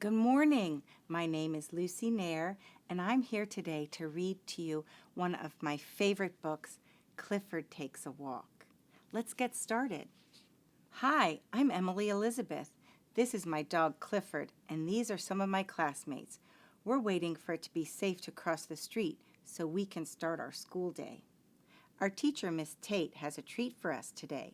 Good morning. My name is Lucy Nair, and I'm here today to read to you one of my favorite books, Clifford Takes a Walk. Let's get started. Hi, I'm Emily Elizabeth. This is my dog Clifford, and these are some of my classmates. We're waiting for it to be safe to cross the street so we can start our school day. Our teacher, Miss Tate, has a treat for us today.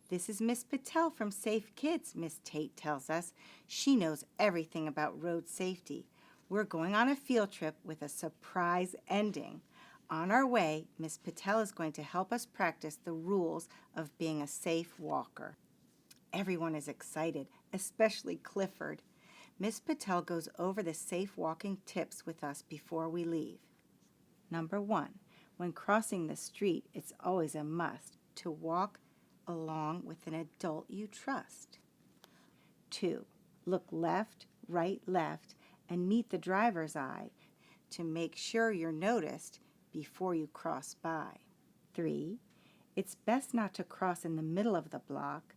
This is Miss Patel from Safe Kids, Miss Tate tells us. She knows everything about road safety. We're going on a field trip with a surprise ending. On our way, Miss Patel is going to help us practice the rules of being a safe walker. Everyone is excited, especially Clifford. Miss Patel goes over the safe walking tips with us before we leave. Number 1, when crossing the street, it's always a must to walk along with an adult you trust. 2, look left, right, left, and meet the driver's eye to make sure you're noticed before you cross by. 3, it's best not to cross in the middle of the block.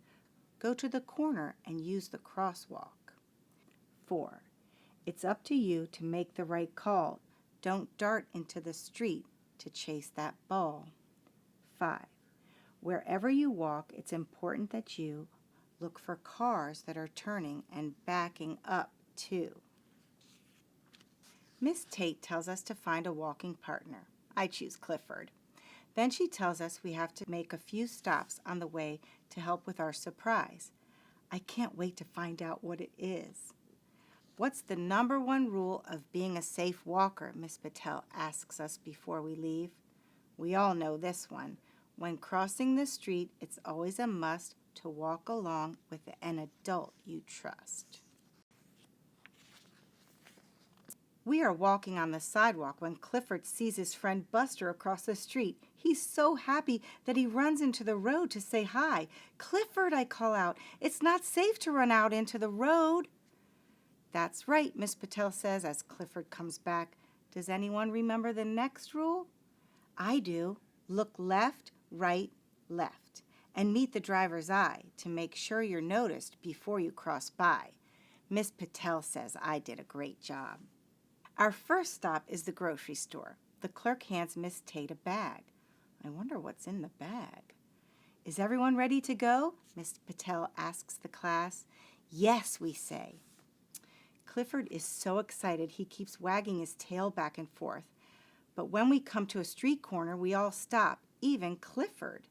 Go to the corner and use the crosswalk. 4, it's up to you to make the right call. Don't dart into the street to chase that ball. 5, wherever you walk, it's important that you look for cars that are turning and backing up too. Miss Tate tells us to find a walking partner. I choose Clifford. Then she tells us we have to make a few stops on the way to help with our surprise. I can't wait to find out what it is. What's the number 1 rule of being a safe walker? Miss Patel asks us before we leave. We all know this one. When crossing the street, it's always a must to walk along with an adult you trust. We are walking on the sidewalk when Clifford sees his friend Buster across the street. He's so happy that he runs into the road to say hi. "Clifford," I call out, "it's not safe to run out into the road." "That's right," Miss Patel says as Clifford comes back. Does anyone remember the next rule? I do. Look left, right, left, and meet the driver's eye to make sure you're noticed before you cross by. Miss Patel says I did a great job. Our first stop is the grocery store. The clerk hands Miss Tate a bag. I wonder what's in the bag. Is everyone ready to go? Miss Patel asks the class. Yes, we say. Clifford is so excited he keeps wagging his tail back and forth. But when we come to a street corner, we all stop, even Clifford.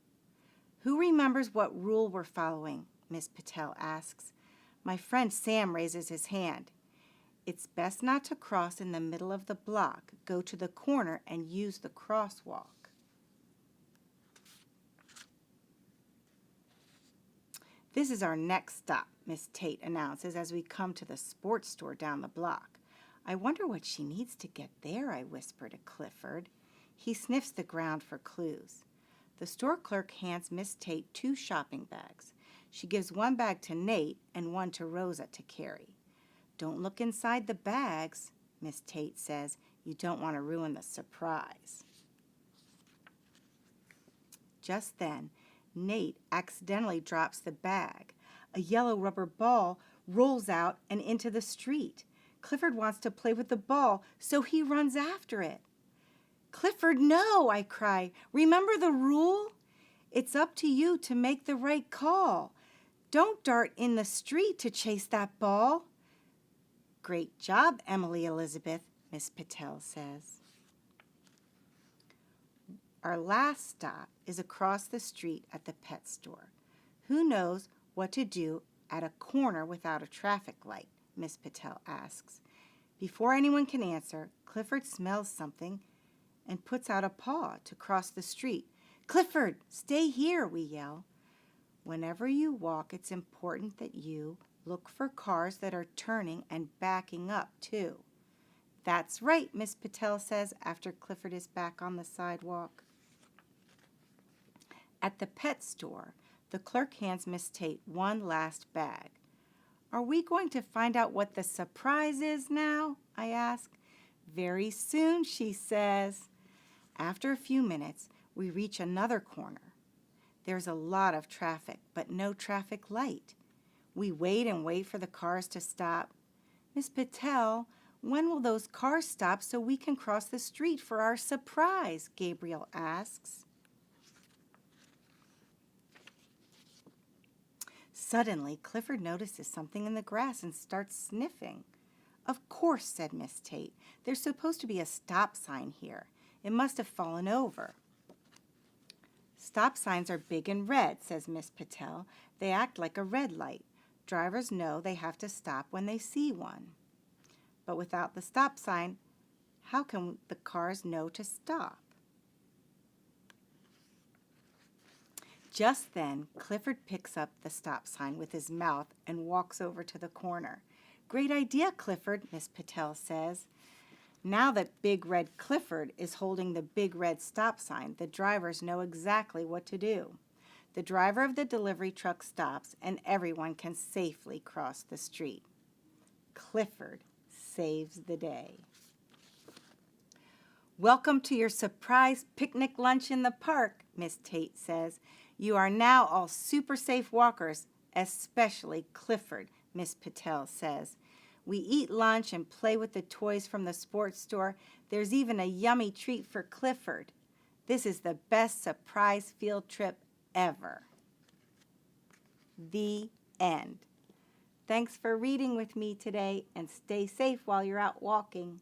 Who remembers what rule we're following? Miss Patel asks. My friend Sam raises his hand. It's best not to cross in the middle of the block. Go to the corner and use the crosswalk. This is our next stop, Miss Tate announces as we come to the sports store down the block. I wonder what she needs to get there, I whisper to Clifford. He sniffs the ground for clues. The store clerk hands Miss Tate 2 shopping bags. She gives one bag to Nate and one to Rosa to carry. Don't look inside the bags, Miss Tate says. You don't want to ruin the surprise. Just then, Nate accidentally drops the bag. A yellow rubber ball rolls out and into the street. Clifford wants to play with the ball, so he runs after it. Clifford, no, I cry. Remember the rule? It's up to you to make the right call. Don't dart in the street to chase that ball. Great job, Emily Elizabeth, Miss Patel says. Our last stop is across the street at the pet store. Who knows what to do at a corner without a traffic light? Miss Patel asks. Before anyone can answer, Clifford smells something and puts out a paw to cross the street. Clifford, stay here, we yell. Whenever you walk, it's important that you look for cars that are turning and backing up too. That's right, Miss Patel says after Clifford is back on the sidewalk. At the pet store, the clerk hands Miss Tate one last bag. Are we going to find out what the surprise is now? I ask. Very soon, she says. After a few minutes, we reach another corner. There's a lot of traffic, but no traffic light. We wait and wait for the cars to stop. Miss Patel, when will those cars stop so we can cross the street for our surprise? Gabriel asks. Suddenly, Clifford notices something in the grass and starts sniffing. Of course, said Miss Tate. There's supposed to be a stop sign here. It must have fallen over. Stop signs are big and red, says Miss Patel. They act like a red light. Drivers know they have to stop when they see one. But without the stop sign, how can the cars know to stop? Just then, Clifford picks up the stop sign with his mouth and walks over to the corner. Great idea, Clifford, Miss Patel says. Now that Big Red Clifford is holding the big red stop sign, the drivers know exactly what to do. The driver of the delivery truck stops and everyone can safely cross the street. Clifford saves the day. Welcome to your surprise picnic lunch in the park, Miss Tate says. You are now all super safe walkers, especially Clifford, Miss Patel says. We eat lunch and play with the toys from the sports store. There's even a yummy treat for Clifford. This is the best surprise field trip ever. The end. Thanks for reading with me today, and stay safe while you're out walking.